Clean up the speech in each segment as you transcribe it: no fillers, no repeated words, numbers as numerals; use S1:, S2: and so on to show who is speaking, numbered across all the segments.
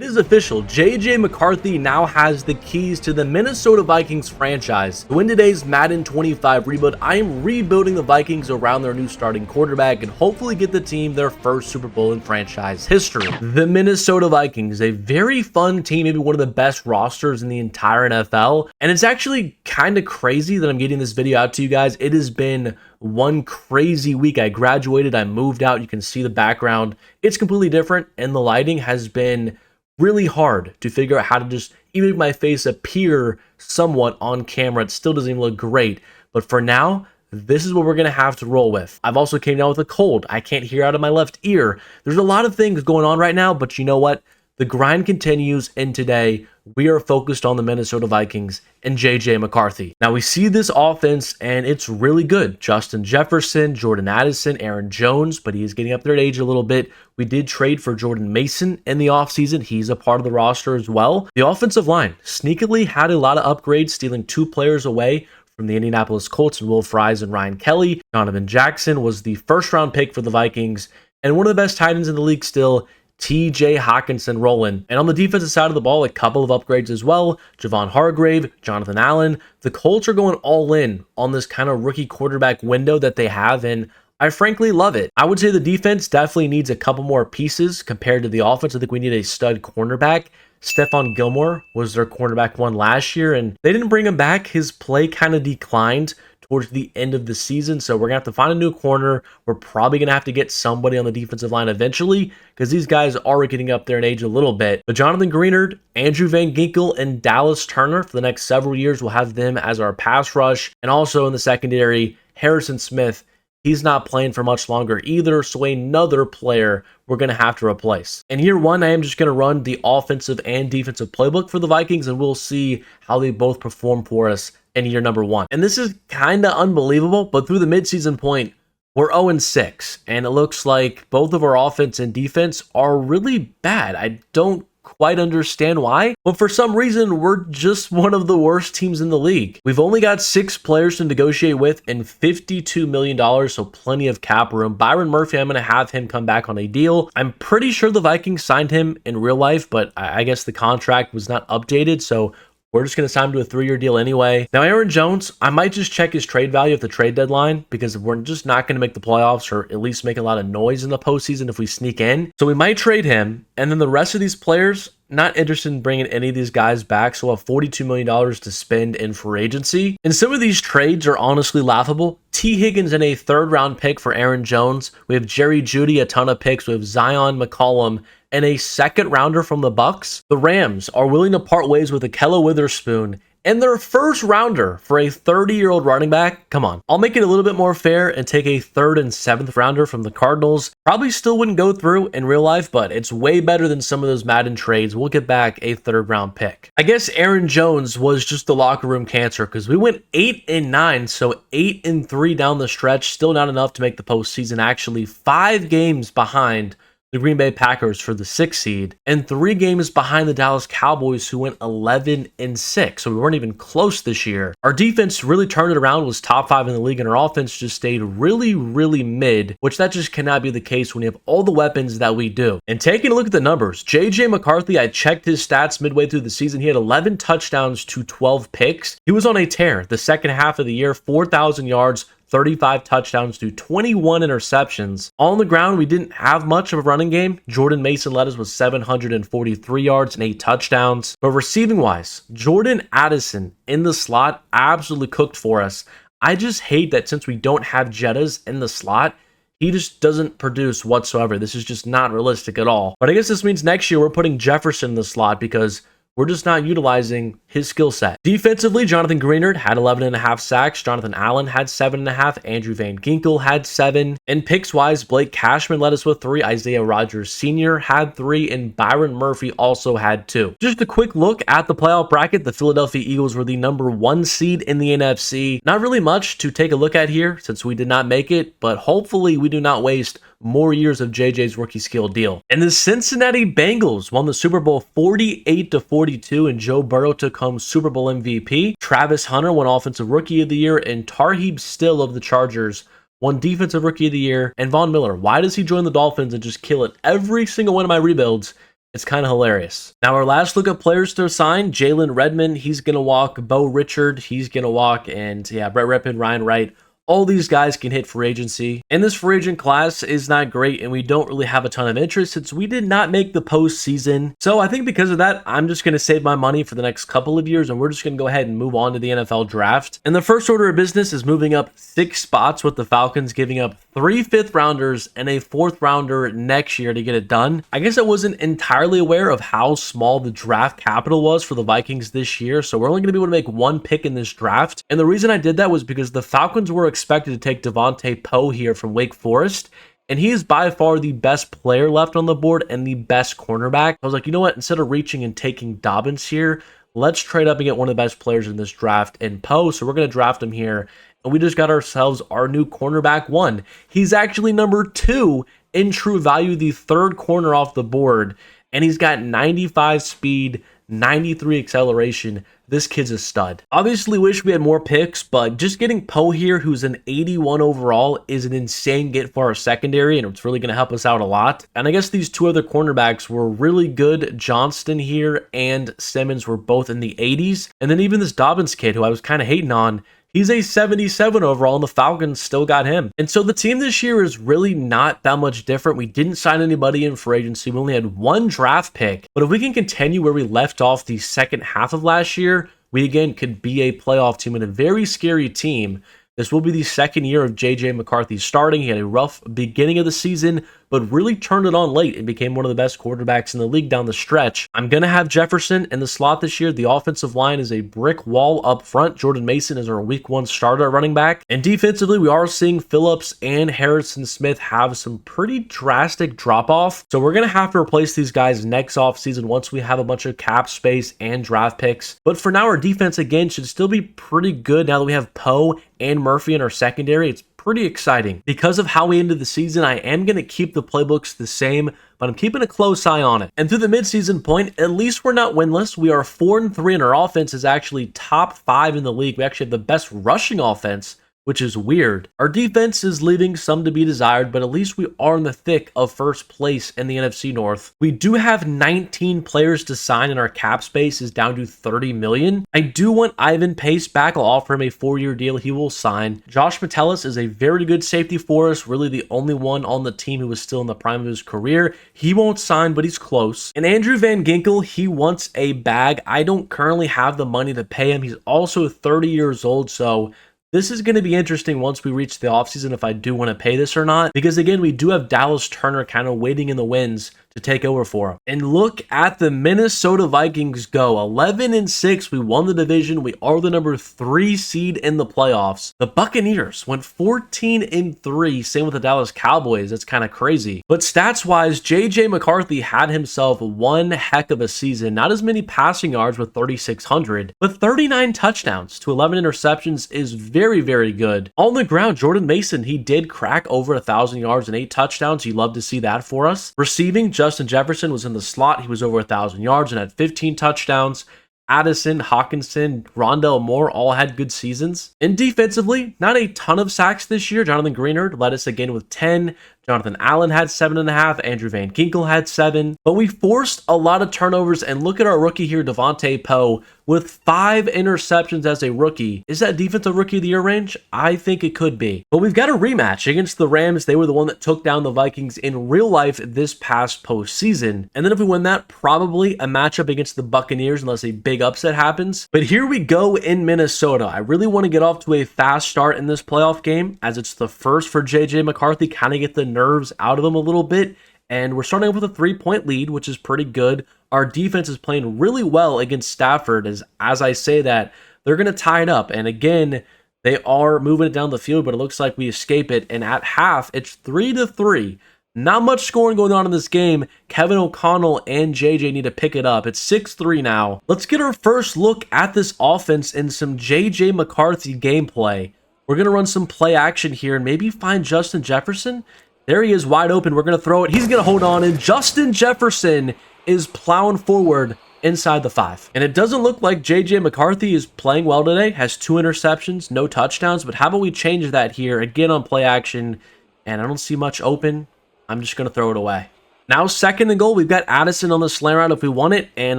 S1: It is official, JJ McCarthy now has the keys to the Minnesota Vikings franchise. So in today's Madden 25 rebuild, I am rebuilding the Vikings around their new starting quarterback and hopefully get the team their first Super Bowl in franchise history. The Minnesota Vikings, a very fun team, maybe one of the best rosters in the entire NFL. And it's actually kind of crazy that I'm getting this video out to you guys. It has been one crazy week. I graduated, I moved out. You can see the background. It's completely different, and the lighting has been really hard to figure out how to just even make my face appear somewhat on camera. It still doesn't even look great, but for now, this is what we're going to have to roll with. I've also came down with a cold. I can't hear out of my left ear. There's a lot of things going on right now, but you know what? The grind continues, and today we are focused on the Minnesota Vikings and JJ McCarthy. Now we see this offense and it's really good. Justin Jefferson, Jordan Addison, Aaron Jones, but he is getting up there in age a little bit. We did trade for Jordan Mason in the offseason. He's a part of the roster as well. The offensive line sneakily had a lot of upgrades, stealing 2 players away from the Indianapolis Colts and Will Fries and Ryan Kelly. Donovan Jackson was the first-round pick for the Vikings and one of the best tight ends in the league still. TJ Hawkinson rolling. And on the defensive side of the ball, a couple of upgrades as well. Javon Hargrave, Jonathan Allen. The Colts are going all in on this kind of rookie quarterback window that they have, and I frankly love it. I would say the defense definitely needs a couple more pieces compared to the offense. I think we need a stud cornerback. Stephon Gilmore was their cornerback one last year, and they didn't bring him back. His play kind of declined towards the end of the season, so we're gonna have to find a new corner. We're probably gonna have to get somebody on the defensive line eventually because these guys are getting up there in age a little bit. But Jonathan Greenard, Andrew Van Ginkel, and Dallas Turner for the next several years, we'll have them as our pass rush. And also in the secondary, Harrison Smith, he's not playing for much longer either, so another player we're going to have to replace. In year one, I am just going to run the offensive and defensive playbook for the Vikings, and we'll see how they both perform for us in year number 1. And this is kind of unbelievable, but through the midseason point, we're 0-6, and it looks like both of our offense and defense are really bad. I don't quite understand why, but for some reason, we're just one of the worst teams in the league. We've only got 6 players to negotiate with and $52 million, so plenty of cap room. Byron Murphy, I'm going to have him come back on a deal. I'm pretty sure the Vikings signed him in real life, but I guess the contract was not updated, so we're just going to sign him to a 3-year deal anyway. Now, Aaron Jones, I might just check his trade value at the trade deadline because we're just not going to make the playoffs or at least make a lot of noise in the postseason if we sneak in. So we might trade him. And then the rest of these players, not interested in bringing any of these guys back. So we'll have $42 million to spend in free agency. And some of these trades are honestly laughable. T. Higgins and a 3rd-round pick for Aaron Jones. We have Jerry Jeudy, a ton of picks. We have Zion McCollum and a 2nd-rounder from the Bucks. The Rams are willing to part ways with Ahkello Witherspoon and their 1st-rounder for a 30-year-old running back. Come on. I'll make it a little bit more fair and take a 3rd and 7th rounder from the Cardinals. Probably still wouldn't go through in real life, but it's way better than some of those Madden trades. We'll get back a 3rd-round pick. I guess Aaron Jones was just the locker room cancer because we went 8-9, so 8-3 down the stretch. Still not enough to make the postseason. Actually, 5 games behind the Green Bay Packers for the 6th seed, and 3 games behind the Dallas Cowboys, who went 11-6. So we weren't even close this year. Our defense really turned it around, was top 5 in the league, and our offense just stayed really, really mid, which that just cannot be the case when you have all the weapons that we do. And taking a look at the numbers, JJ McCarthy, I checked his stats midway through the season. He had 11 touchdowns to 12 picks. He was on a tear the second half of the year, 4,000 yards, 35 touchdowns to 21 interceptions. On the ground, we didn't have much of a running game. Jordan Mason led us with 743 yards and 8 touchdowns. But receiving-wise, Jordan Addison in the slot absolutely cooked for us. I just hate that since we don't have Jettas in the slot, he just doesn't produce whatsoever. This is just not realistic at all. But I guess this means next year we're putting Jefferson in the slot because we're just not utilizing his skill set. Defensively, Jonathan Greenard had 11.5 sacks. Jonathan Allen had 7.5. Andrew Van Ginkel had 7. And picks-wise, Blake Cashman led us with 3. Isaiah Rodgers Sr. had 3. And Byron Murphy also had 2. Just a quick look at the playoff bracket. The Philadelphia Eagles were the number 1 seed in the NFC. Not really much to take a look at here since we did not make it, but hopefully we do not waste more years of JJ's rookie skill deal. And the Cincinnati Bengals won the Super Bowl 48-42, and Joe Burrow took home Super Bowl MVP. Travis Hunter won Offensive Rookie of the Year, and Tarheeb Still of the Chargers won Defensive Rookie of the Year. And Von Miller, why does he join the Dolphins and just kill it every single one of my rebuilds? It's kind of hilarious. Now, our last look at players to sign, Jalen Redmond, he's going to walk. Bo Richard, he's going to walk. And yeah, Brett Rippon, Ryan Wright, all these guys can hit free agency. And this free agent class is not great, and we don't really have a ton of interest since we did not make the postseason. So I think because of that, I'm just going to save my money for the next couple of years, and we're just going to go ahead and move on to the NFL draft. And the first order of business is moving up 6 spots with the Falcons, giving up 3 5th-rounders and a 4th-rounder next year to get it done. I guess I wasn't entirely aware of how small the draft capital was for the Vikings this year, so we're only going to be able to make 1 pick in this draft. And the reason I did that was because the Falcons were expected to take Devontae Poe here from Wake Forest, and he is by far the best player left on the board and the best cornerback. I was like, you know what? Instead of reaching and taking Dobbins here, let's trade up and get one of the best players in this draft in Poe. So we're going to draft him here, and we just got ourselves our new cornerback 1. He's actually number 2 in true value, the 3rd corner off the board, and he's got 95 speed, 93 acceleration. This kid's a stud. Obviously wish we had more picks, but just getting Poe here, who's an 81 overall, is an insane get for our secondary, and it's really going to help us out a lot. And I guess these 2 other cornerbacks were really good. Johnston here and Simmons were both in the 80s. And then even this Dobbins kid, who I was kind of hating on, he's a 77 overall, and the Falcons still got him. And so the team this year is really not that much different. We didn't sign anybody in for agency. We only had 1 draft pick. But if we can continue where we left off the second half of last year, we again could be a playoff team and a very scary team. This will be the 2nd year of JJ McCarthy starting. He had a rough beginning of the season, but really turned it on late and became one of the best quarterbacks in the league down the stretch. I'm going to have Jefferson in the slot this year. The offensive line is a brick wall up front. Jordan Mason is our week 1 starter at running back. And defensively, we are seeing Phillips and Harrison Smith have some pretty drastic drop-off. So we're going to have to replace these guys next offseason once we have a bunch of cap space and draft picks. But for now, our defense, again, should still be pretty good now that we have Poe and Murphy in our secondary. It's pretty exciting. Because of how we ended the season, I am going to keep the playbooks the same, but I'm keeping a close eye on it. And through the midseason point, at least we're not winless. We are 4-3, and our offense is actually top 5 in the league. We actually have the best rushing offense, which is weird. Our defense is leaving some to be desired, but at least we are in the thick of first place in the NFC North. We do have 19 players to sign, and our cap space is down to 30 million. I do want Ivan Pace back. I'll offer him a 4-year deal. He will sign. Josh Metellus is a very good safety for us, really the only one on the team who is still in the prime of his career. He won't sign, but he's close. And Andrew Van Ginkel, he wants a bag. I don't currently have the money to pay him. He's also 30 years old, so this is going to be interesting once we reach the offseason if I do want to pay this or not. Because again, we do have Dallas Turner kind of waiting in the wings to take over for him. And look at the Minnesota Vikings go. 11-6. We won the division. We are the number 3 seed in the playoffs. The Buccaneers went 14-3. Same with the Dallas Cowboys. That's kind of crazy. But stats-wise, JJ McCarthy had himself one heck of a season. Not as many passing yards with 3,600, but 39 touchdowns to 11 interceptions is very, very good. On the ground, Jordan Mason, he did crack over 1,000 yards and 8 touchdowns. You love to see that for us. Receiving, Justin Jefferson was in the slot. He was over 1,000 yards and had 15 touchdowns. Addison, Hawkinson, Rondell Moore all had good seasons. And defensively, not a ton of sacks this year. Jonathan Greenard led us again with 10. Jonathan Allen had 7.5. Andrew Van Ginkel had 7. But we forced a lot of turnovers, and look at our rookie here, Devontae Poe, with 5 interceptions as a rookie. Is that defensive rookie of the year range? I think it could be. But we've got a rematch against the Rams. They were the one that took down the Vikings in real life this past postseason. And then if we win that, probably a matchup against the Buccaneers unless a big upset happens. But here we go in Minnesota. I really want to get off to a fast start in this playoff game, as it's the first for JJ McCarthy, kind of get the nerves out of him a little bit. And we're starting off with a 3-point lead, which is pretty good. Our defense is playing really well against Stafford. As I say that, they're going to tie it up. And again, they are moving it down the field, but it looks like we escape it. And at half, it's 3-3. Not much scoring going on in this game. Kevin O'Connell and JJ need to pick it up. It's 6-3 now. Let's get our first look at this offense and some JJ McCarthy gameplay. We're going to run some play action here and maybe find Justin Jefferson. There he is, wide open. We're going to throw it. He's going to hold on, and Justin Jefferson is plowing forward inside the 5. And it doesn't look like JJ McCarthy is playing well today. Has 2 interceptions, no touchdowns. But how about we change that here again on play action? And I don't see much open. I'm just going to throw it away. Now 2nd and goal, we've got Addison on the slant route if we want it, and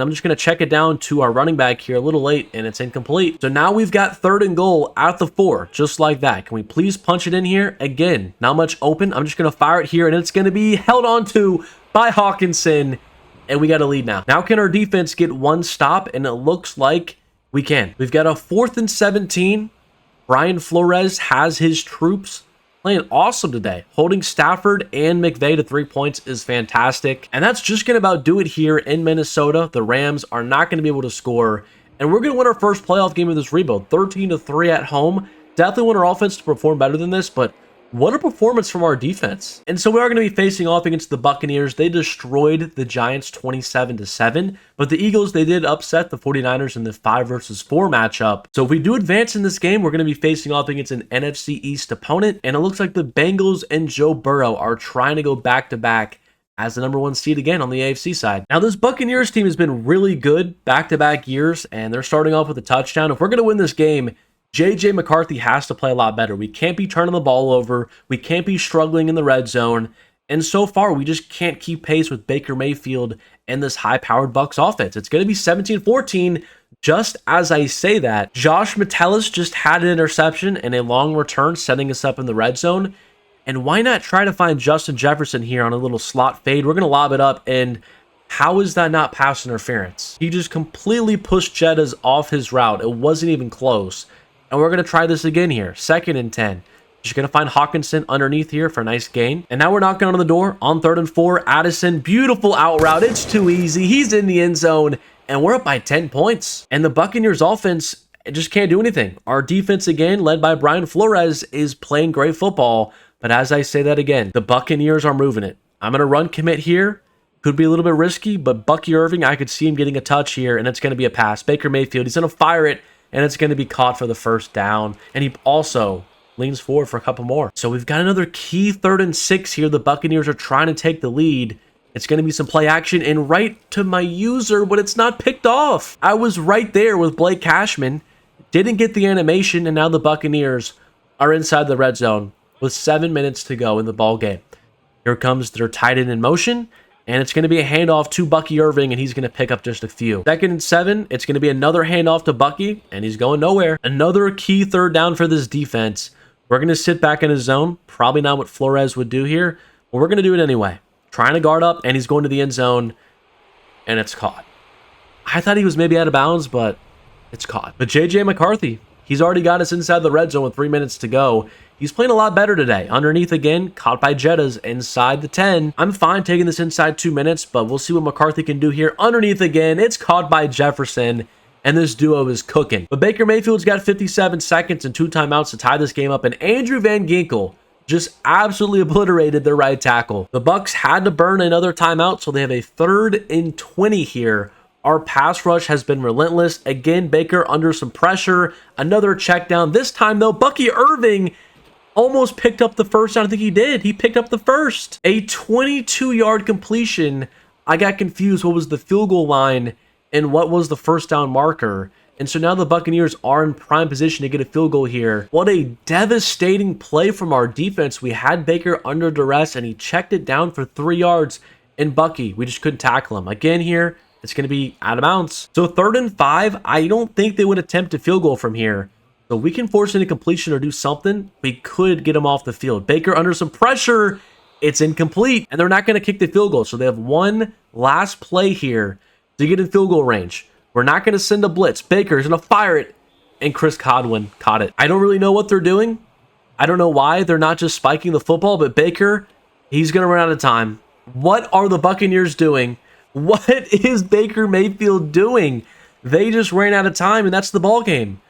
S1: I'm just going to check it down to our running back here a little late, and it's incomplete. So now we've got 3rd and goal at the 4, just like that. Can we please punch it in here? Again, not much open. I'm just going to fire it here, and it's going to be held on to by Hawkinson, and we got a lead now. Now can our defense get one stop? And it looks like we can. We've got a 4th and 17. Brian Flores has his troops playing awesome today. Holding Stafford and McVay to 3 points is fantastic. And that's just going to about do it here in Minnesota. The Rams are not going to be able to score. And we're going to win our first playoff game of this rebuild. 13-3 at home. Definitely want our offense to perform better than this, but what a performance from our defense. And so we are going to be facing off against the Buccaneers. They destroyed the Giants 27-7, but the Eagles, they did upset the 49ers in the 5 versus 4 matchup. So if we do advance in this game, we're going to be facing off against an NFC East opponent, and it looks like the Bengals and Joe Burrow are trying to go back-to-back as the #1 seed again on the AFC side. Now, this Buccaneers team has been really good back-to-back years, and they're starting off with a touchdown. If we're going to win this game, JJ McCarthy has to play a lot better. We can't be turning the ball over. We can't be struggling in the red zone. And so far, we just can't keep pace with Baker Mayfield and this high-powered Bucs offense. It's going to be 17-14. Just as I say that, Josh Metellus just had an interception and a long return, setting us up in the red zone. And why not try to find Justin Jefferson here on a little slot fade? We're going to lob it up, and how is that not pass interference? He just completely pushed Jettas off his route. It wasn't even close. And we're going to try this again here. 2nd and 10. Just going to find Hawkinson underneath here for a nice gain. And now we're knocking on the door on 3rd and 4. Addison, beautiful out route. It's too easy. He's in the end zone. And we're up by 10 points. And the Buccaneers offense just can't do anything. Our defense, again, led by Brian Flores, is playing great football. But as I say that again, the Buccaneers are moving it. I'm going to run commit here. Could be a little bit risky, but Bucky Irving, I could see him getting a touch here, and it's going to be a pass. Baker Mayfield, he's going to fire it, and it's going to be caught for the 1st down. And he also leans forward for a couple more. So we've got another key 3rd and 6 here. The Buccaneers are trying to take the lead. It's going to be some play action and right to my user, but it's not picked off. I was right there with Blake Cashman. Didn't get the animation, and now the Buccaneers are inside the red zone with 7 minutes to go in the ball game. Here comes their tight end in motion. And it's going to be a handoff to Bucky Irving, and he's going to pick up just a few. 2nd and 7, it's going to be another handoff to Bucky, and he's going nowhere. Another key 3rd down for this defense. We're going to sit back in his zone. Probably not what Flores would do here, but we're going to do it anyway. Trying to guard up, and he's going to the end zone, and it's caught. I thought he was maybe out of bounds, but it's caught. But JJ McCarthy, he's already got us inside the red zone with 3 minutes to go. He's playing a lot better today. Underneath again, caught by Jettas inside the 10. I'm fine taking this inside 2 minutes, but we'll see what McCarthy can do here. Underneath again, it's caught by Jefferson, and this duo is cooking. But Baker Mayfield's got 57 seconds and 2 timeouts to tie this game up, and Andrew Van Ginkel just absolutely obliterated their right tackle. The Bucs had to burn another timeout, so they have a 3rd and 20 here. Our pass rush has been relentless. Again, Baker under some pressure. Another check down. This time, though, Bucky Irving almost picked up the 1st down. I think he did. He picked up the 1st. A 22-yard completion. I got confused. What was the field goal line and what was the 1st down marker? And so now the Buccaneers are in prime position to get a field goal here. What a devastating play from our defense. We had Baker under duress, and he checked it down for 3 yards. And Bucky, we just couldn't tackle him. Again here, it's going to be out of bounds. So 3rd and 5, I don't think they would attempt a field goal from here. So we can force into completion or do something. We could get him off the field. Baker under some pressure. It's incomplete. And they're not going to kick the field goal. So they have one last play here to get in field goal range. We're not going to send a blitz. Baker is going to fire it. And Chris Godwin caught it. I don't really know what they're doing. I don't know why they're not just spiking the football. But Baker, he's going to run out of time. What are the Buccaneers doing? What is Baker Mayfield doing? They just ran out of time, and that's the ball game.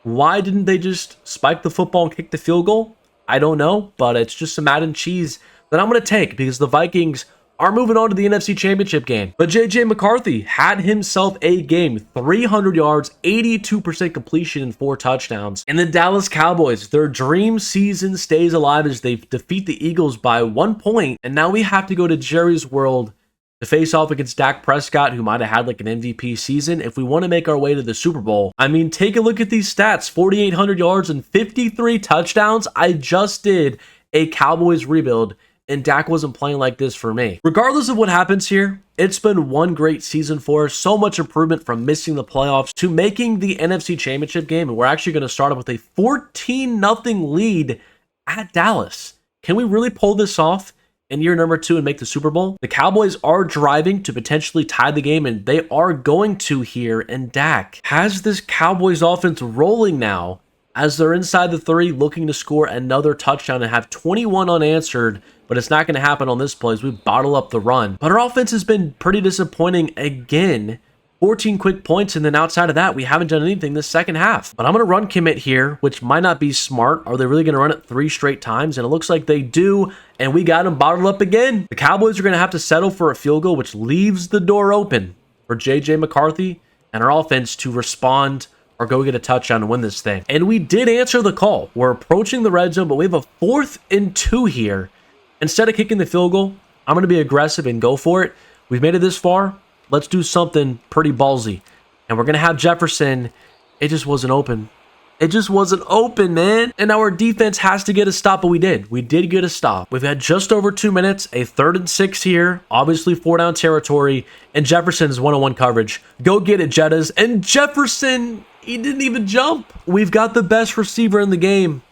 S1: Why didn't they just spike the football and kick the field goal? I don't know, but it's just some Madden cheese that I'm going to take because the Vikings are moving on to the NFC Championship game. But JJ McCarthy had himself a game. 300 yards, 82% completion, and 4 touchdowns. And the Dallas Cowboys, their dream season stays alive as they defeat the Eagles by 1 point. And now we have to go to Jerry's World to face off against Dak Prescott, who might have had like an MVP season, if we want to make our way to the Super Bowl. I mean, take a look at these stats. 4,800 yards and 53 touchdowns. I just did a Cowboys rebuild and Dak wasn't playing like this for me. Regardless of what happens here, it's been one great season for us. So much improvement from missing the playoffs to making the NFC Championship game. And we're actually going to start off with a 14-0 lead at Dallas. Can we really pull this off in year number 2 and make the Super Bowl? The Cowboys are driving to potentially tie the game, and they are going to here. And Dak has this Cowboys offense rolling now as they're inside the 30, looking to score another touchdown and have 21 unanswered. But it's not going to happen on this play as we bottle up the run. But our offense has been pretty disappointing again. 14 quick points, and then outside of that, we haven't done anything this second half. But I'm going to run commit here, which might not be smart. Are they really going to run it 3 straight times? And it looks like they do, and we got them bottled up again. The Cowboys are going to have to settle for a field goal, which leaves the door open for JJ McCarthy and our offense to respond or go get a touchdown and win this thing. And we did answer the call. We're approaching the red zone, but we have a 4th and 2 here. Instead of kicking the field goal, I'm going to be aggressive and go for it. We've made it this far. Let's do something pretty ballsy. And we're going to have Jefferson. It just wasn't open. It just wasn't open, man. And now our defense has to get a stop, but we did. We did get a stop. We've had just over 2 minutes, a 3rd and 6 here. Obviously 4-down territory. And Jefferson's one-on-one coverage. Go get it, Jettas. And Jefferson, he didn't even jump. We've got the best receiver in the game.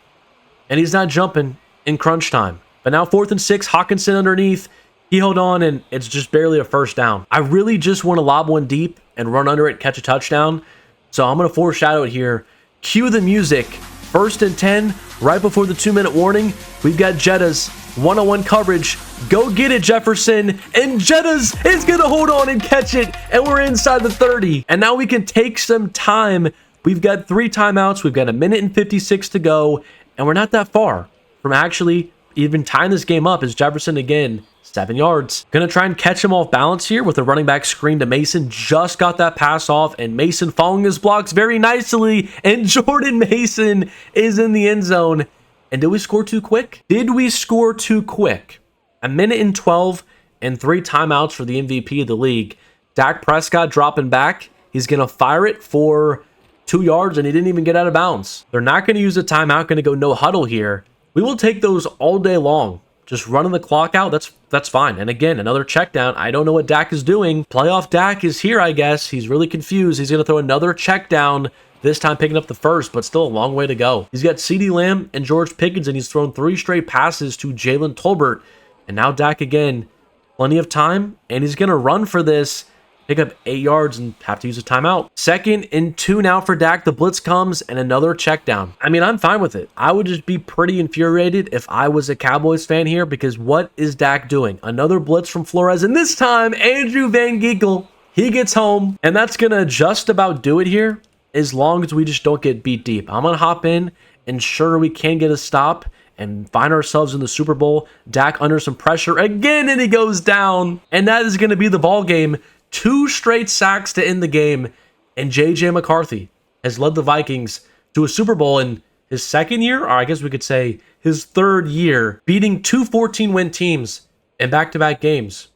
S1: And he's not jumping in crunch time. But now 4th and 6, Hawkinson underneath. He held on, and it's just barely a first down. I really just want to lob one deep and run under it, catch a touchdown. So I'm going to foreshadow it here. Cue the music. 1st and 10, right before the 2-minute warning. We've got Jettas, one-on-one coverage. Go get it, Jefferson. And Jettas is going to hold on and catch it. And we're inside the 30. And now we can take some time. We've got 3 timeouts. We've got 1 minute and 56 to go. And we're not that far from actually even tying this game up. As Jefferson again, 7 yards. Gonna try and catch him off balance here with a running back screen to Mason. Just got that pass off, and Mason following his blocks very nicely. And Jordan Mason is in the end zone. And did we score too quick? Did we score too quick? 1 minute and 12 and 3 timeouts for the MVP of the league. Dak Prescott dropping back. He's gonna fire it for 2 yards, and he didn't even get out of bounds. They're not gonna use a timeout. Gonna go no huddle here. We will take those all day long. Just running the clock out, that's fine. And again, another check down. I don't know what Dak is doing. Playoff Dak is here, I guess. He's really confused. He's going to throw another check down, this time picking up the first, but still a long way to go. He's got CeeDee Lamb and George Pickens, and he's thrown 3 straight passes to Jalen Tolbert. And now Dak again, plenty of time, and he's going to run for this, pick up 8 yards and have to use a timeout. 2nd and 2 now for Dak. The blitz comes and another check down. I mean, I'm fine with it. I would just be pretty infuriated if I was a Cowboys fan here, because what is Dak doing? Another blitz from Flores, and this time Andrew Van Ginkel, he gets home, and that's gonna just about do it here as long as we just don't get beat deep. I'm gonna hop in, ensure we can get a stop and find ourselves in the Super Bowl. Dak under some pressure again, and he goes down, and that is gonna be the ball game. 2 straight sacks to end the game, and JJ McCarthy has led the Vikings to a Super Bowl in his 2nd year, or I guess we could say his 3rd year, beating 2 14-win teams in back-to-back games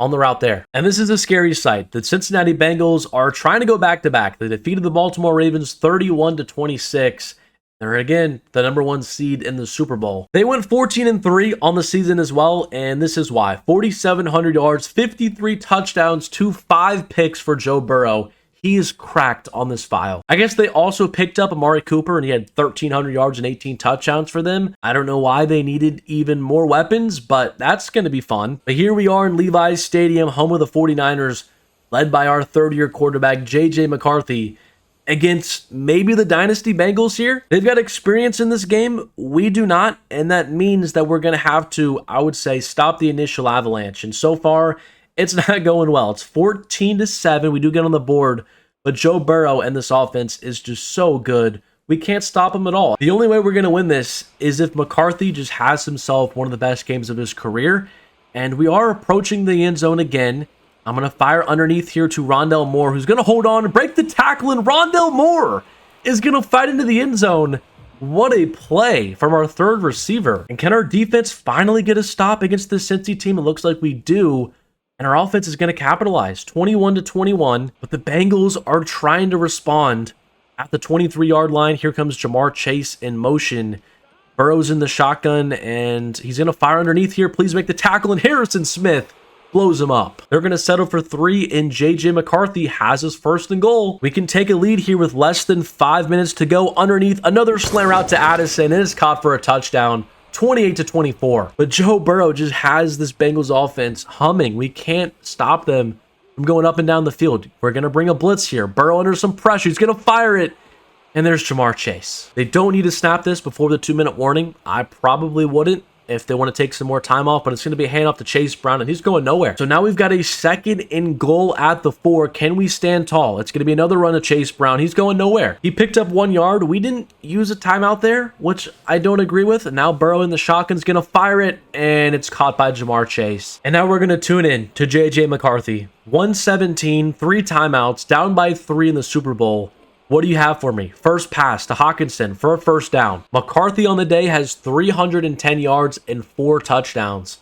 S1: on the route there. And this is a scary sight. The Cincinnati Bengals are trying to go back-to-back. They defeated the Baltimore Ravens 31-26. They're again the #1 seed in the Super Bowl. They went 14-3 on the season as well, and this is why. 4,700 yards, 53 touchdowns, 5 picks for Joe Burrow. He is cracked on this file. I guess they also picked up Amari Cooper, and he had 1,300 yards and 18 touchdowns for them. I don't know why they needed even more weapons, but that's going to be fun. But here we are in Levi's Stadium, home of the 49ers, led by our 3rd-year quarterback, JJ McCarthy, against maybe the Dynasty Bengals here. They've got experience in this game. We do not, and that means that we're going to have to, I would say, stop the initial avalanche. And so far, it's not going well. It's 14-7. We do get on the board, but Joe Burrow and this offense is just so good. We can't stop him at all. The only way we're going to win this is if McCarthy just has himself one of the best games of his career, and we are approaching the end zone again. I'm going to fire underneath here to Rondale Moore, who's going to hold on and break the tackle, and Rondale Moore is going to fight into the end zone. What a play from our 3rd receiver. And can our defense finally get a stop against this Cincy team? It looks like we do. And our offense is going to capitalize 21-21, but the Bengals are trying to respond at the 23-yard line. Here comes Jamar Chase in motion. Burrow's in the shotgun, and he's going to fire underneath here. Please make the tackle, and Harrison Smith blows him up. They're going to settle for 3, and JJ McCarthy has his first and goal. We can take a lead here with less than 5 minutes to go. Underneath, another slant out to Addison, and it's caught for a touchdown. 28-24. But Joe Burrow just has this Bengals offense humming. We can't stop them from going up and down the field. We're going to bring a blitz here. Burrow under some pressure. He's going to fire it. And there's Jamar Chase. They don't need to snap this before the 2-minute warning. I probably wouldn't if they want to take some more time off, but it's going to be a handoff to Chase Brown, and he's going nowhere. So now we've got a 2nd and goal at the 4. Can we stand tall? It's going to be another run to Chase Brown. He's going nowhere. He picked up 1 yard. We didn't use a timeout there, which I don't agree with. And now Burrow in the shotgun's going to fire it, and it's caught by Jamar Chase. And now we're going to tune in to JJ McCarthy. 117, 3 timeouts, down by 3 in the Super Bowl. What do you have for me? First pass to Hawkinson for a first down. McCarthy on the day has 310 yards and 4 touchdowns.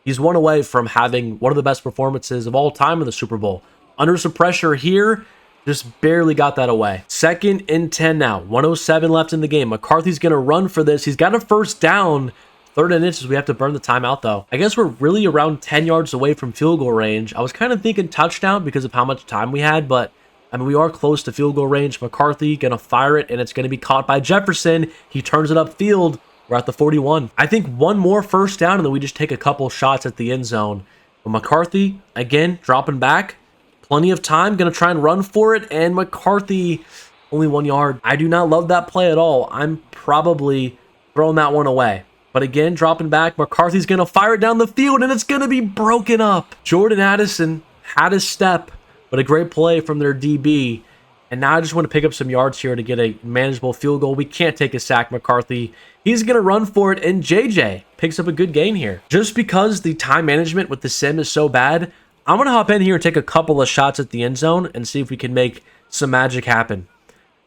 S1: He's one away from having one of the best performances of all time in the Super Bowl. Under some pressure here, just barely got that away. 2nd and 10 now. 1:07 left in the game. McCarthy's going to run for this. He's got a first down. 3rd and inches. We have to burn the timeout, though. I guess we're really around 10 yards away from field goal range. I was kind of thinking touchdown because of how much time we had, but I mean, we are close to field goal range. McCarthy going to fire it, and it's going to be caught by Jefferson. He turns it upfield. We're at the 41. I think one more first down, and then we just take a couple shots at the end zone. But McCarthy, again, dropping back. Plenty of time. Going to try and run for it, and McCarthy, only 1 yard. I do not love that play at all. I'm probably throwing that one away. But again, dropping back. McCarthy's going to fire it down the field, and it's going to be broken up. Jordan Addison had his step, but a great play from their DB. And now I just want to pick up some yards here to get a manageable field goal. We can't take a sack, McCarthy. He's going to run for it, and JJ picks up a good gain here. Just because the time management with the sim is so bad, I'm going to hop in here and take a couple of shots at the end zone and see if we can make some magic happen.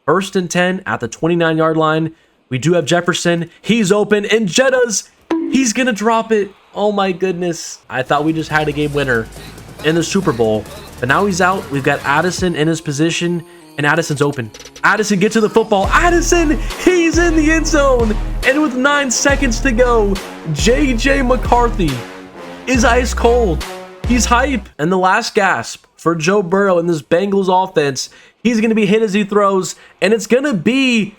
S1: 1st and 10 at the 29-yard line. We do have Jefferson. He's open, and Jetta's, he's going to drop it. Oh my goodness. I thought we just had a game winner in the Super Bowl. But now he's out. We've got Addison in his position, and Addison's open. Addison gets to the football. Addison, he's in the end zone. And with 9 seconds to go, JJ McCarthy is ice cold. He's hype. And the last gasp for Joe Burrow in this Bengals offense, he's going to be hit as he throws, and it's going to be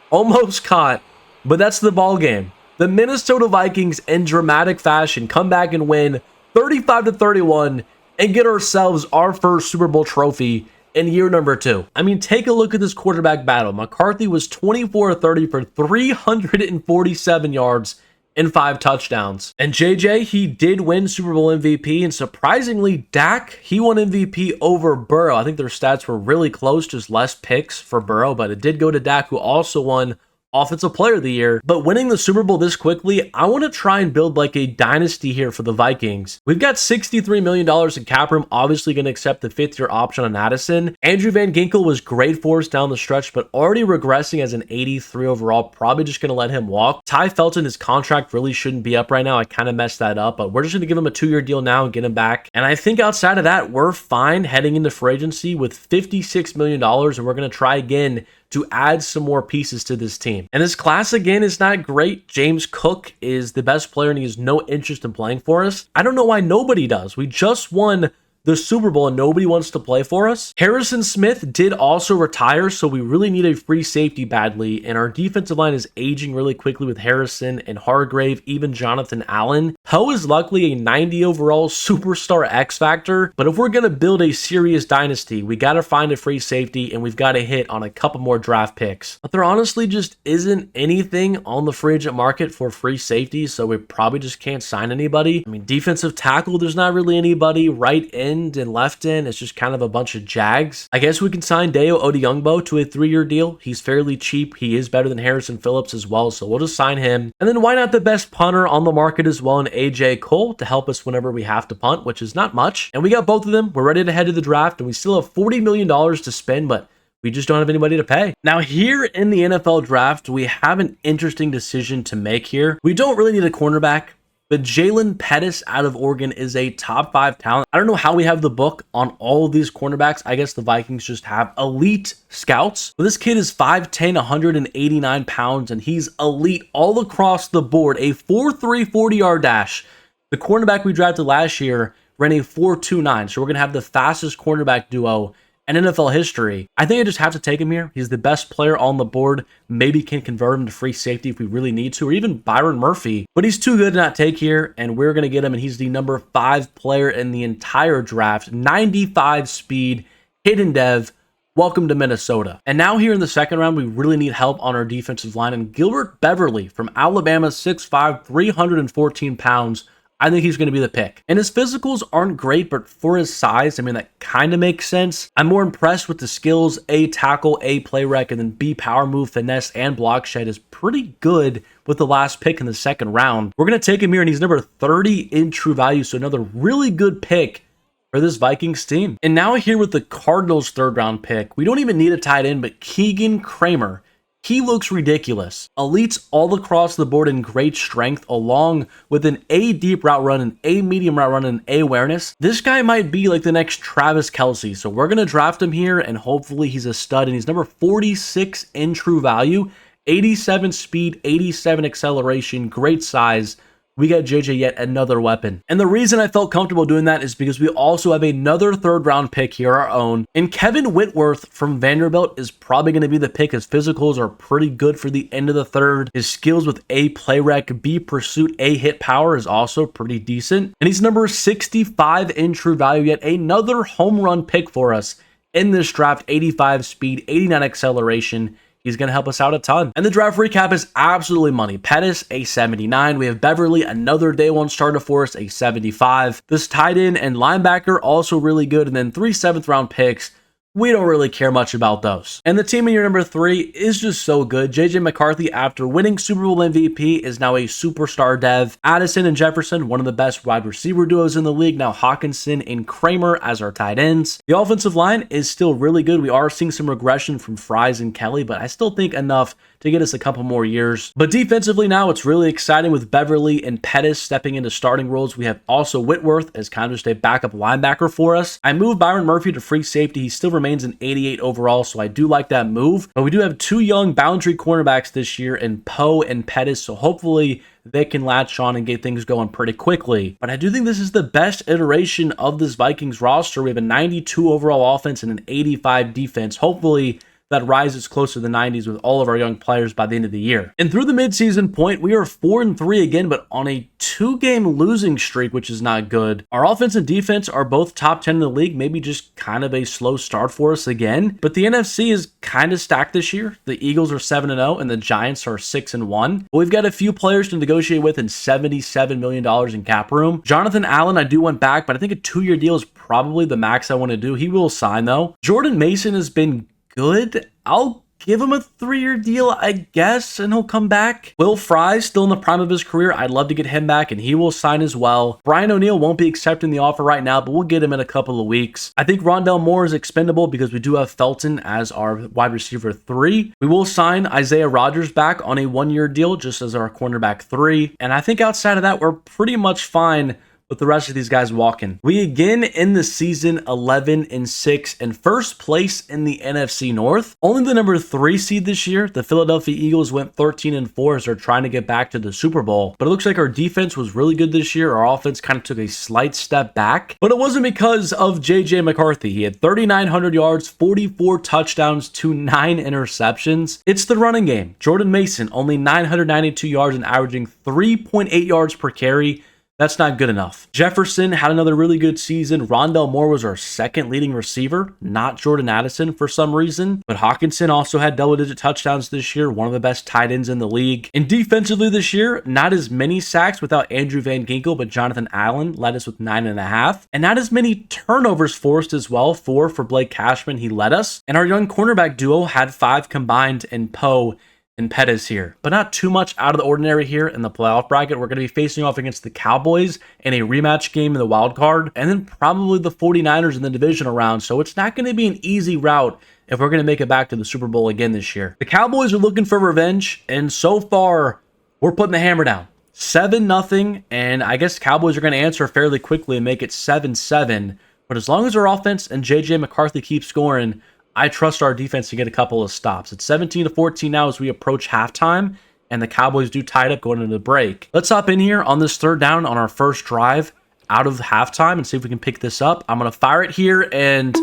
S1: almost caught. But that's the ball game. The Minnesota Vikings, in dramatic fashion, come back and win 35-31. And get ourselves our first Super Bowl trophy in year number 2. I mean, take a look at this quarterback battle. McCarthy was 24-30 for 347 yards and 5 touchdowns. And JJ, he did win Super Bowl MVP, and surprisingly, Dak, he won MVP over Burrow. I think their stats were really close, just less picks for Burrow, but it did go to Dak, who also won Offensive Player of the Year. But winning the Super Bowl this quickly, I want to try and build like a dynasty here for the Vikings. We've got $63 million in cap room, obviously going to accept the 5th-year option on Addison. Andrew Van Ginkel was great for us down the stretch, but already regressing as an 83 overall. Probably just going to let him walk. Ty Felton, his contract really shouldn't be up right now. I kind of messed that up, but we're just going to give him a 2-year deal now and get him back. And I think outside of that, we're fine heading into free agency with $56 million, and we're going to try again to add some more pieces to this team. And this class, again, is not great. James Cook is the best player, and he has no interest in playing for us. I don't know why nobody does. We just won the Super Bowl and nobody wants to play for us. Harrison Smith did also retire, so we really need a free safety badly, and our defensive line is aging really quickly with Harrison and Hargrave, even Jonathan Allen. Poe is luckily a 90 overall superstar X Factor, but if we're going to build a serious dynasty, we got to find a free safety, and we've got to hit on a couple more draft picks. But there honestly just isn't anything on the free agent market for free safety, so we probably just can't sign anybody. I mean, defensive tackle, there's not really anybody. Right end and left end, it's just kind of a bunch of Jags. I guess we can sign Dayo Odeyingbo to a 3-year deal. He's fairly cheap. He is better than Harrison Phillips as well, so we'll just sign him. And then why not the best punter on the market as well, in AJ Cole, to help us whenever we have to punt, which is not much. And we got both of them. We're ready to head to the draft, and we still have $40 million to spend, but we just don't have anybody to pay. Now, here in the NFL draft, we have an interesting decision to make here. We don't really need a cornerback. But Jalen Pettis out of Oregon is a top 5 talent. I don't know how we have the book on all of these cornerbacks. I guess the Vikings just have elite scouts. But this kid is 5'10", 189 pounds, and he's elite all across the board. A 4.3 40-yard dash. The cornerback we drafted last year ran a 4.29, so we're going to have the fastest cornerback duo in NFL history. I think I just have to take him here. He's the best player on the board. Maybe can convert him to free safety if we really need to, or even Byron Murphy. But he's too good to not take here, and we're going to get him, and he's the number 5 player in the entire draft. 95 speed, hidden dev. Welcome to Minnesota. And now here in the second round, we really need help on our defensive line. And Gilbert Beverly from Alabama, 6'5", 314 pounds. I think he's going to be the pick. And his physicals aren't great, but for his size, I mean, that kind of makes sense. I'm more impressed with the skills. A, tackle, A, play rec, and then B, power move, finesse, and block shed is pretty good with the last pick in the second round. We're going to take him here, and he's number 30 in true value, so another really good pick for this Vikings team. And now here with the Cardinals' third round pick, we don't even need a tight end, but Keegan Kramer. He looks ridiculous. Elites all across the board in great strength, along with an A deep route run, an A medium route run, and A awareness. This guy might be like the next Travis Kelce. So we're going to draft him here, and hopefully he's a stud. And he's number 46 in true value, 87 speed, 87 acceleration, great size. We got JJ yet another weapon. And the reason I felt comfortable doing that is because we also have another third round pick here, our own. And Kevin Whitworth from Vanderbilt is probably going to be the pick. His physicals are pretty good for the end of the third. His skills with A, play rec, B, pursuit, A, hit power is also pretty decent. And he's number 65 in true value, yet another home run pick for us in this draft. 85 speed, 89 acceleration. He's going to help us out a ton. And the draft recap is absolutely money. Pettis, a 79. We have Beverly, another day one starter for us, a 75. This tight end and linebacker, also really good. And then 3 7th round picks. We don't really care much about those. And the team in year number 3 is just so good. JJ McCarthy, after winning Super Bowl MVP, is now a superstar dev. Addison and Jefferson, one of the best wide receiver duos in the league. Now Hawkinson and Kramer as our tight ends. The offensive line is still really good. We are seeing some regression from Fries and Kelly, but I still think enough to get us a couple more years. But defensively now, it's really exciting with Beverly and Pettis stepping into starting roles. We have also Whitworth as kind of just a backup linebacker for us. I moved Byron Murphy to free safety. He still remains an 88 overall, so I do like that move. But we do have 2 young boundary cornerbacks this year in Poe and Pettis, so hopefully they can latch on and get things going pretty quickly. But I do think this is the best iteration of this Vikings roster. We have a 92 overall offense and an 85 defense. Hopefully that rises close to the 90s with all of our young players by the end of the year. And through the midseason point, we are 4-3 again, but on a 2-game losing streak, which is not good. Our offense and defense are both top 10 in the league, maybe just kind of a slow start for us again. But the NFC is kind of stacked this year. The Eagles are 7-0 and the Giants are 6-1. But we've got a few players to negotiate with and $77 million in cap room. Jonathan Allen, I do want back, but I think a 2-year deal is probably the max I want to do. He will sign though. Jordan Mason has been good. I'll give him a 3-year deal, I guess, and he'll come back. Will Fry, still in the prime of his career. I'd love to get him back, and he will sign as well. Brian O'Neill won't be accepting the offer right now, but we'll get him in a couple of weeks. I think Rondell Moore is expendable because we do have Felton as our wide receiver 3. We will sign Isaiah Rodgers back on a 1-year deal, just as our cornerback 3. And I think outside of that, we're pretty much fine with the rest of these guys walking. We again in the season 11-6 in first place in the NFC North. Only the number 3 seed this year. The Philadelphia Eagles went 13-4 as they're trying to get back to the Super Bowl. But it looks like our defense was really good this year. Our offense kind of took a slight step back. But it wasn't because of JJ McCarthy. He had 3,900 yards, 44 touchdowns to 9 interceptions. It's the running game. Jordan Mason only 992 yards and averaging 3.8 yards per carry. That's not good enough. Jefferson had another really good season. Rondell Moore was our second leading receiver, not Jordan Addison for some reason. But Hawkinson also had double-digit touchdowns this year, one of the best tight ends in the league. And defensively this year, not as many sacks without Andrew Van Ginkel, but Jonathan Allen led us with 9.5. And not as many turnovers forced as well, 4 for Blake Cashman, he led us. And our young cornerback duo had 5 combined in Poe and Pettis here, but not too much out of the ordinary here in the playoff bracket. We're going to be facing off against the Cowboys in a rematch game in the wild card, and then probably the 49ers in the divisional round. So it's not going to be an easy route if we're going to make it back to the Super Bowl again this year. The Cowboys are looking for revenge, and so far, we're putting the hammer down. 7-0, and I guess Cowboys are going to answer fairly quickly and make it 7-7. But as long as our offense and JJ McCarthy keep scoring, I trust our defense to get a couple of stops. It's 17-14 now as we approach halftime, and the Cowboys do tie it up going into the break. Let's hop in here on this third down on our first drive out of halftime and see if we can pick this up. I'm going to fire it here, and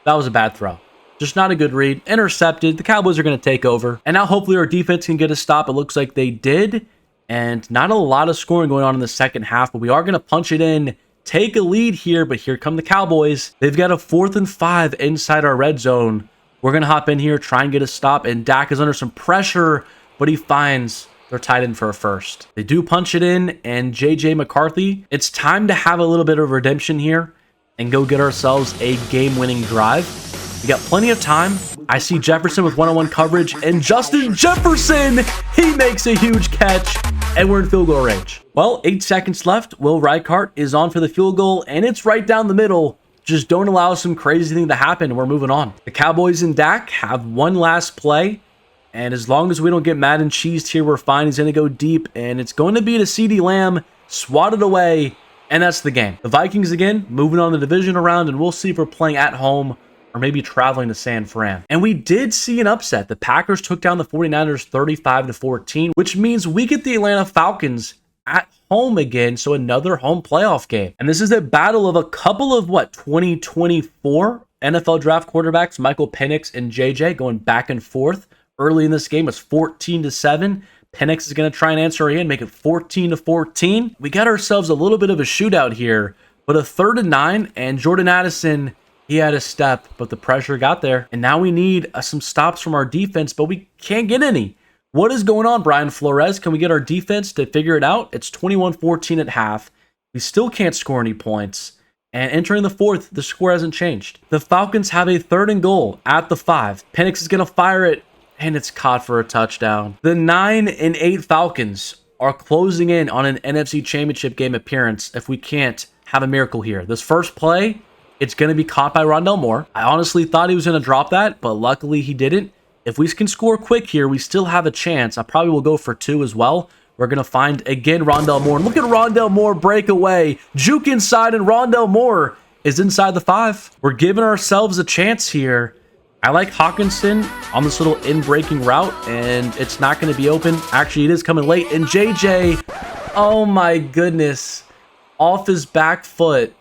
S1: that was a bad throw. Just not a good read. Intercepted. The Cowboys are going to take over. And now hopefully our defense can get a stop. It looks like they did. And not a lot of scoring going on in the second half, but we are going to punch it in, take a lead here, but here come the Cowboys. They've got a 4th and 5 inside our red zone. We're going to hop in here, try and get a stop, and Dak is under some pressure, but he finds they're tied in for a first. They do punch it in, and JJ McCarthy, it's time to have a little bit of redemption here and go get ourselves a game-winning drive. We got plenty of time. I see Jefferson with one-on-one coverage, and Justin Jefferson, he makes a huge catch, and we're in field goal range. Well, 8 seconds left. Will Reichardt is on for the field goal, and it's right down the middle. Just don't allow some crazy thing to happen, and we're moving on. The Cowboys and Dak have one last play, and as long as we don't get Madden cheesed here, we're fine. He's going to go deep, and it's going to be to CeeDee Lamb, swatted away, and that's the game. The Vikings, again, moving on the division round, and we'll see if we're playing at home or maybe traveling to San Fran. And we did see an upset. The Packers took down the 49ers 35-14, which means we get the Atlanta Falcons at home again, so another home playoff game. And this is a battle of a couple of, 2024 NFL draft quarterbacks, Michael Penix and JJ, going back and forth. Early in this game, it's 14-7. Penix is going to try and answer in, make it 14-14. We got ourselves a little bit of a shootout here, but a 3rd and 9, and Jordan Addison, he had a step, but the pressure got there. And now we need some stops from our defense, but we can't get any. What is going on, Brian Flores? Can we get our defense to figure it out? It's 21-14 at half. We still can't score any points. And entering the fourth, the score hasn't changed. The Falcons have a 3rd and goal at the 5. Penix is going to fire it, and it's caught for a touchdown. The 9 and 8 Falcons are closing in on an NFC Championship game appearance if we can't have a miracle here. This first play, it's going to be caught by Rondale Moore. I honestly thought he was going to drop that, but luckily he didn't. If we can score quick here, we still have a chance. I probably will go for 2 as well. We're going to find, again, Rondale Moore. And look at Rondale Moore break away. Juke inside, and Rondale Moore is inside the 5. We're giving ourselves a chance here. I like Hawkinson on this little in-breaking route, and it's not going to be open. Actually, it is coming late. And JJ, oh my goodness, off his back foot.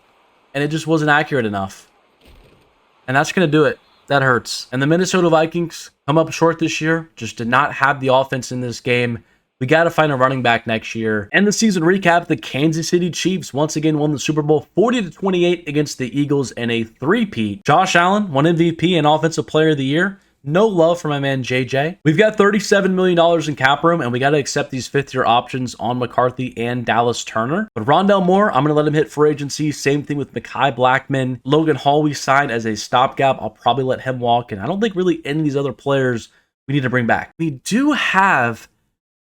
S1: And it just wasn't accurate enough. And that's going to do it. That hurts. And the Minnesota Vikings come up short this year. Just did not have the offense in this game. We got to find a running back next year. And the season recap, the Kansas City Chiefs once again won the Super Bowl 40-28 against the Eagles in a three-peat. Josh Allen won MVP and Offensive Player of the Year. No love for my man JJ. We've got $37 million in cap room, and we got to accept these 5th-year options on McCarthy and Dallas Turner. But Rondale Moore, I'm going to let him hit free agency. Same thing with Mekhi Blackmon. Logan Hall we signed as a stopgap. I'll probably let him walk, and I don't think really any of these other players we need to bring back. We do have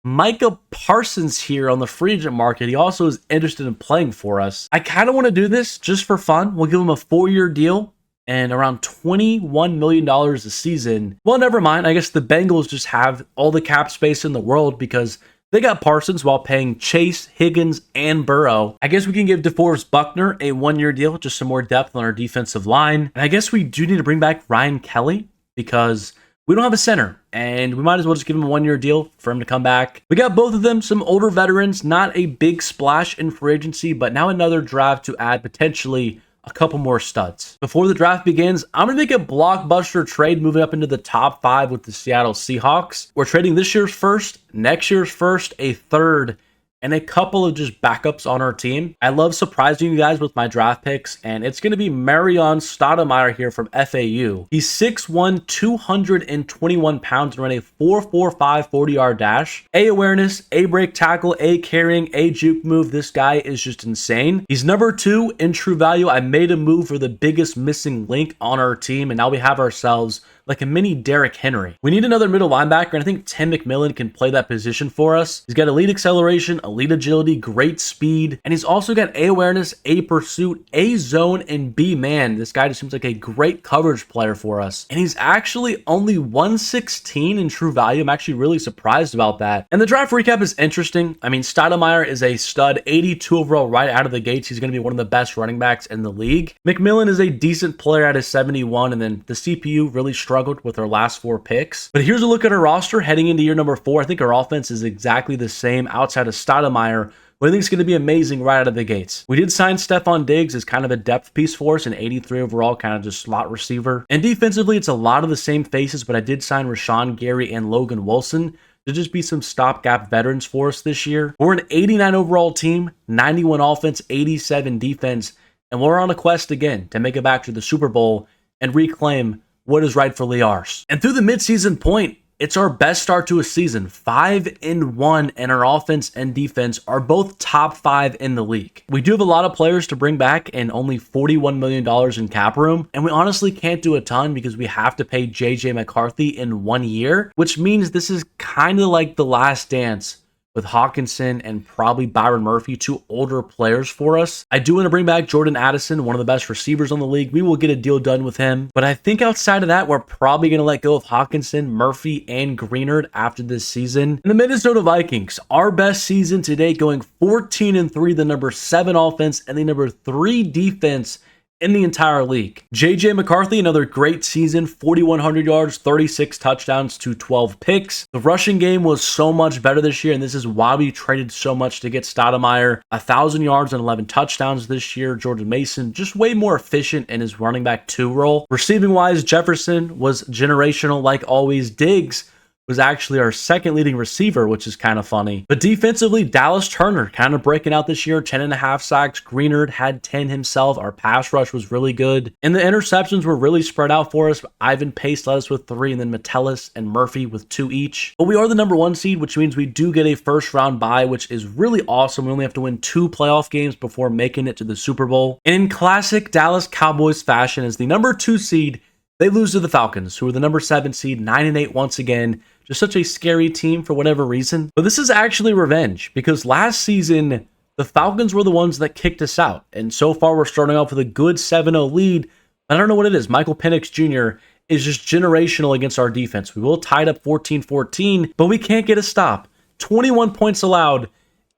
S1: Micah Parsons here on the free agent market. He also is interested in playing for us. I kind of want to do this just for fun. We'll give him a 4-year deal and around $21 million a season. Well, never mind. I guess the Bengals just have all the cap space in the world because they got Parsons while paying Chase, Higgins, and Burrow. I guess we can give DeForest Buckner a 1-year deal, just some more depth on our defensive line. And I guess we do need to bring back Ryan Kelly because we don't have a center, and we might as well just give him a 1-year deal for him to come back. We got both of them, some older veterans, not a big splash in free agency, but now another draft to add potentially a couple more studs. Before the draft begins, I'm going to make a blockbuster trade moving up into the top 5 with the Seattle Seahawks. We're trading this year's first, next year's first, a 3rd, and a couple of just backups on our team. I love surprising you guys with my draft picks, and it's going to be Marion Stoudemire here from FAU. He's 6'1", 221 pounds, and ran a 4.45 40-yard dash. A awareness, A break tackle, A carrying, A juke move. This guy is just insane. He's number 2 in true value. I made a move for the biggest missing link on our team, and now we have ourselves like a mini Derrick Henry. We need another middle linebacker, and I think Tim McMillan can play that position for us. He's got elite acceleration, elite agility, great speed, and he's also got A awareness, A pursuit, A zone, and B man. This guy just seems like a great coverage player for us. And he's actually only 116 in true value. I'm actually really surprised about that. And the draft recap is interesting. I mean, Stoudemire is a stud, 82 overall right out of the gates. He's going to be one of the best running backs in the league. McMillan is a decent player at his 71, and then the CPU really struggled with our last 4 picks. But here's a look at our roster heading into year number 4. I think our offense is exactly the same outside of Stoudemire, who I think is going to be amazing right out of the gates. We did sign Stephon Diggs as kind of a depth piece for us, an 83 overall, kind of just slot receiver. And defensively, it's a lot of the same faces, but I did sign Rashawn Gary and Logan Wilson to just be some stopgap veterans for us this year. We're an 89 overall team, 91 offense, 87 defense, and we're on a quest again to make it back to the Super Bowl and reclaim what is rightfully ours. And through the midseason point, it's our best start to a season, 5-1, and our offense and defense are both top 5 in the league. We do have a lot of players to bring back and only $41 million in cap room, and we honestly can't do a ton because we have to pay JJ McCarthy in 1 year, which means this is kind of like the last dance with Hawkinson and probably Byron Murphy, 2 older players for us. I do want to bring back Jordan Addison, one of the best receivers on the league. We will get a deal done with him. But I think outside of that, we're probably going to let go of Hawkinson, Murphy, and Greenard after this season. And the Minnesota Vikings, our best season to date, going 14-3, the number 7 offense and the number 3 defense in the entire league. JJ McCarthy, another great season, 4,100 yards, 36 touchdowns to 12 picks. The rushing game was so much better this year, and this is why we traded so much to get Stoudemire. 1,000 yards and 11 touchdowns this year. Jordan Mason, just way more efficient in his running back 2 role. Receiving wise, Jefferson was generational like always. Diggs was actually our second leading receiver, which is kind of funny. But defensively, Dallas Turner kind of breaking out this year, 10.5 sacks. Greenard had 10 himself. Our pass rush was really good. And the interceptions were really spread out for us. Ivan Pace led us with 3, and then Metellus and Murphy with 2 each. But we are the number 1 seed, which means we do get a first round bye, which is really awesome. We only have to win 2 playoff games before making it to the Super Bowl. And in classic Dallas Cowboys fashion, as the number 2 seed, they lose to the Falcons, who are the number 7 seed, 9-8 once again. Just such a scary team for whatever reason. But this is actually revenge, because last season, the Falcons were the ones that kicked us out. And so far, we're starting off with a good 7-0 lead. I don't know what it is. Michael Penix Jr. is just generational against our defense. We will tie it up 14-14, but we can't get a stop. 21 points allowed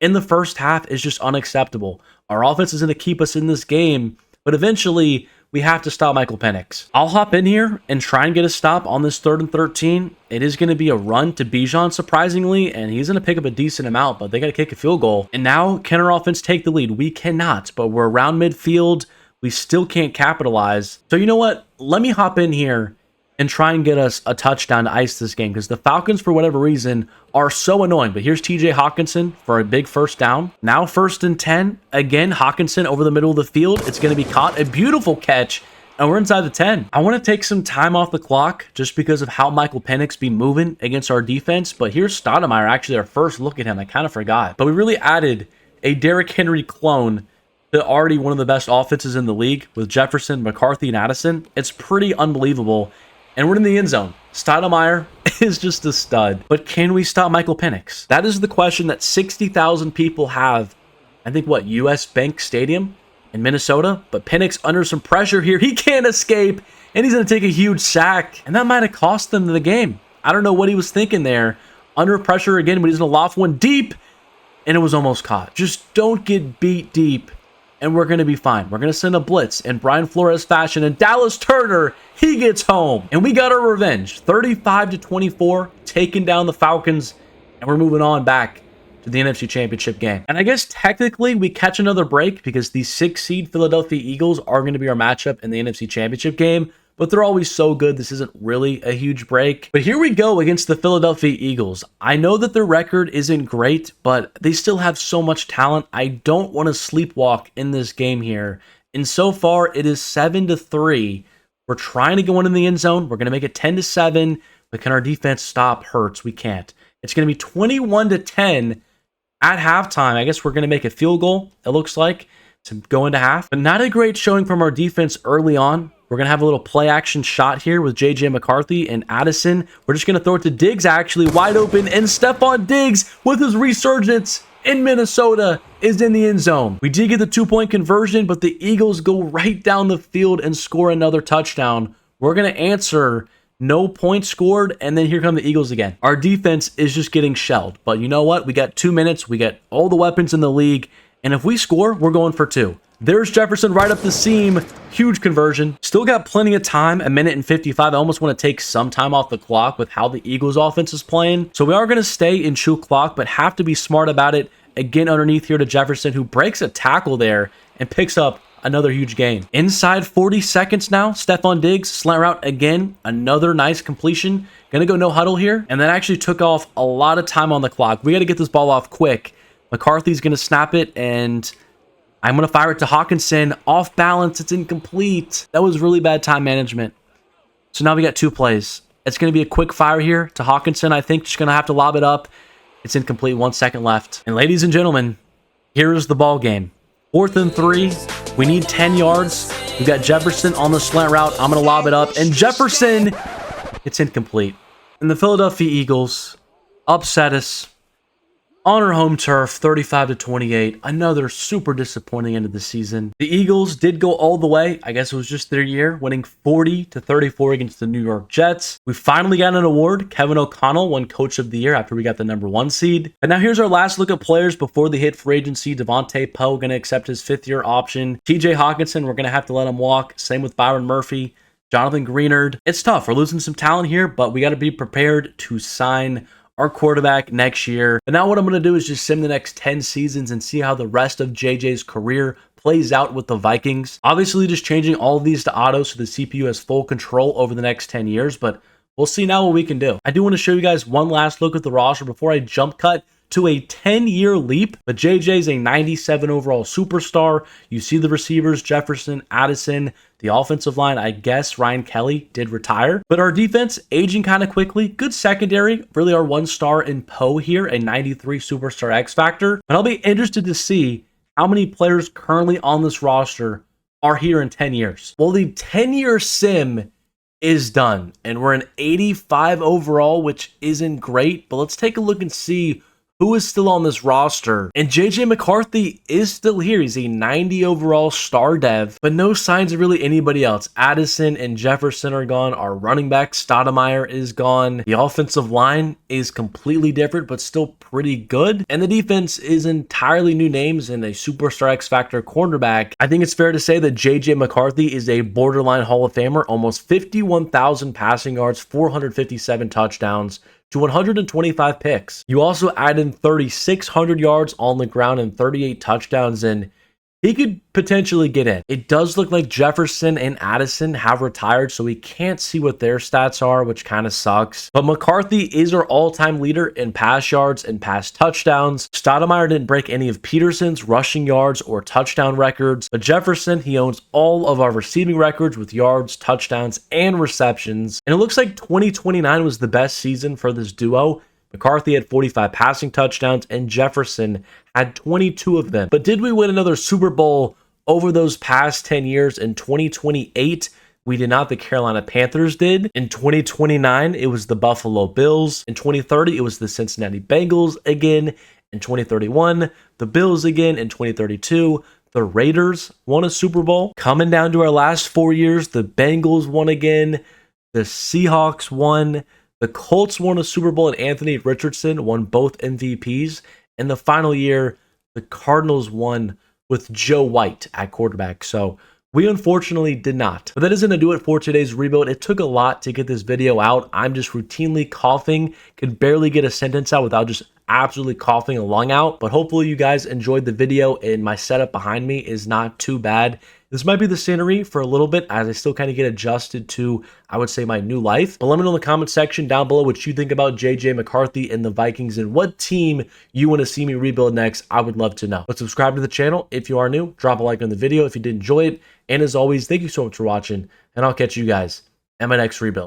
S1: in the first half is just unacceptable. Our offense is going to keep us in this game, but eventually we have to stop Michael Penix. I'll hop in here and try and get a stop on this 3rd and 13. It is going to be a run to Bijan, surprisingly, and he's going to pick up a decent amount, but they got to kick a field goal. And now, can our offense take the lead? We cannot, but we're around midfield. We still can't capitalize. So you know what? Let me hop in here and try and get us a touchdown to ice this game, because the Falcons, for whatever reason, are so annoying. But here's TJ Hawkinson for a big first down. Now 1st and 10. Again, Hawkinson over the middle of the field. It's going to be caught. A beautiful catch. And we're inside the 10. I want to take some time off the clock just because of how Michael Penix be moving against our defense. But here's Stoudemire, actually our first look at him. I kind of forgot. But we really added a Derrick Henry clone to already one of the best offenses in the league with Jefferson, McCarthy, and Addison. It's pretty unbelievable. And we're in the end zone. Stoudemire is just a stud. But can we stop Michael Penix? That is the question that 60,000 people have. I think, what, US Bank Stadium in Minnesota? But Penix under some pressure here. He can't escape. And he's going to take a huge sack. And that might have cost them the game. I don't know what he was thinking there. Under pressure again, but he's going to loft one deep. And it was almost caught. Just don't get beat deep, and we're going to be fine. We're going to send a blitz in Brian Flores fashion, and Dallas Turner, he gets home. And we got our revenge. 35-24, taking down the Falcons, and we're moving on back to the NFC Championship game. And I guess technically we catch another break because the 6th seed Philadelphia Eagles are going to be our matchup in the NFC Championship game, but they're always so good. This isn't really a huge break. But here we go against the Philadelphia Eagles. I know that their record isn't great, but they still have so much talent. I don't want to sleepwalk in this game here. And so far, it is 7-3. We're trying to go in the end zone. We're going to make it 10-7, but can our defense stop Hurts? We can't. It's going to be 21-10 at halftime. I guess we're going to make a field goal, it looks like, to go into half. But not a great showing from our defense early on. We're going to have a little play action shot here with JJ McCarthy and Addison. We're just going to throw it to Diggs, actually, wide open. And Stephon Diggs, with his resurgence in Minnesota, is in the end zone. We did get the 2-point conversion, but the Eagles go right down the field and score another touchdown. We're going to answer no points scored, and then here come the Eagles again. Our defense is just getting shelled. But you know what? We got 2 minutes. We got all the weapons in the league. And if we score, we're going for 2. There's Jefferson right up the seam. Huge conversion. Still got plenty of time, 1:55. I almost want to take some time off the clock with how the Eagles offense is playing. So we are going to stay in chew clock, but have to be smart about it. Again, underneath here to Jefferson, who breaks a tackle there and picks up another huge gain. Inside 40 seconds now, Stephon Diggs, slant route again. Another nice completion. Gonna go no huddle here. And that actually took off a lot of time on the clock. We got to get this ball off quick. McCarthy's gonna snap it, and I'm going to fire it to Hawkinson. Off balance. It's incomplete. That was really bad time management. So now we got 2 plays. It's going to be a quick fire here to Hawkinson. I think just going to have to lob it up. It's incomplete. 1 second left. And ladies and gentlemen, here's the ball game. 4th and 3. We need 10 yards. We've got Jefferson on the slant route. I'm going to lob it up. And Jefferson, it's incomplete. And the Philadelphia Eagles upset us on our home turf, 35-28. Another super disappointing end of the season. The Eagles did go all the way. I guess it was just their year, winning 40-34 against the New York Jets. We finally got an award. Kevin O'Connell won Coach of the Year after we got the #1 seed. And now here's our last look at players before they hit free agency. Devontae Poe going to accept his 5th-year option. TJ Hawkinson, we're going to have to let him walk. Same with Byron Murphy. Jonathan Greenard. It's tough. We're losing some talent here, but we got to be prepared to sign our quarterback next year. But now what I'm going to do is just sim the next 10 seasons and see how the rest of JJ's career plays out with the Vikings. Obviously, just changing all of these to auto so the CPU has full control over the next 10 years, but we'll see now what we can do. I do want to show you guys one last look at the roster before I jump cut to a 10-year leap. But JJ's a 97 overall superstar. You see the receivers, Jefferson, Addison, the offensive line. I guess Ryan Kelly did retire. But our defense, aging kind of quickly. Good secondary. Really our 1-star in Poe here, a 93 superstar X Factor. But I'll be interested to see how many players currently on this roster are here in 10 years. Well, the 10-year sim is done. And we're an 85 overall, which isn't great. But let's take a look and see who is still on this roster. And JJ McCarthy is still here. He's a 90 overall star dev, but no signs of really anybody else. Addison and Jefferson are gone. Our running back, Stoudemire, is gone. The offensive line is completely different, but still pretty good. And the defense is entirely new names and a superstar X Factor cornerback. I think it's fair to say that JJ McCarthy is a borderline Hall of Famer. Almost 51,000 passing yards, 457 touchdowns, to 125 picks. You also add in 3,600 yards on the ground and 38 touchdowns, and he could potentially get in. It does look like Jefferson and Addison have retired, so we can't see what their stats are, which kind of sucks. But McCarthy is our all-time leader in pass yards and pass touchdowns. Stoudemire didn't break any of Peterson's rushing yards or touchdown records, but Jefferson, he owns all of our receiving records with yards, touchdowns, and receptions. And it looks like 2029 was the best season for this duo. McCarthy had 45 passing touchdowns, and Jefferson had 22 of them. But did we win another Super Bowl over those past 10 years? In 2028, we did not. The Carolina Panthers did. In 2029, it was the Buffalo Bills. In 2030, it was the Cincinnati Bengals again. In 2031, the Bills again. In 2032, the Raiders won a Super Bowl. Coming down to our last 4 years, the Bengals won again. The Seahawks won. The Colts won a Super Bowl, and Anthony Richardson won both MVPs. And the final year, the Cardinals won with Joe White at quarterback. So we unfortunately did not. But that isn't going to do it for today's rebuild. It took a lot to get this video out. I'm just routinely coughing. Could barely get a sentence out without just absolutely coughing a lung out. But hopefully you guys enjoyed the video, and my setup behind me is not too bad. This might be the scenery for a little bit as I still kind of get adjusted to, I would say, my new life. But let me know in the comment section down below what you think about JJ McCarthy and the Vikings and what team you want to see me rebuild next. I would love to know. But subscribe to the channel if you are new. Drop a like on the video if you did enjoy it. And as always, thank you so much for watching, and I'll catch you guys in my next rebuild.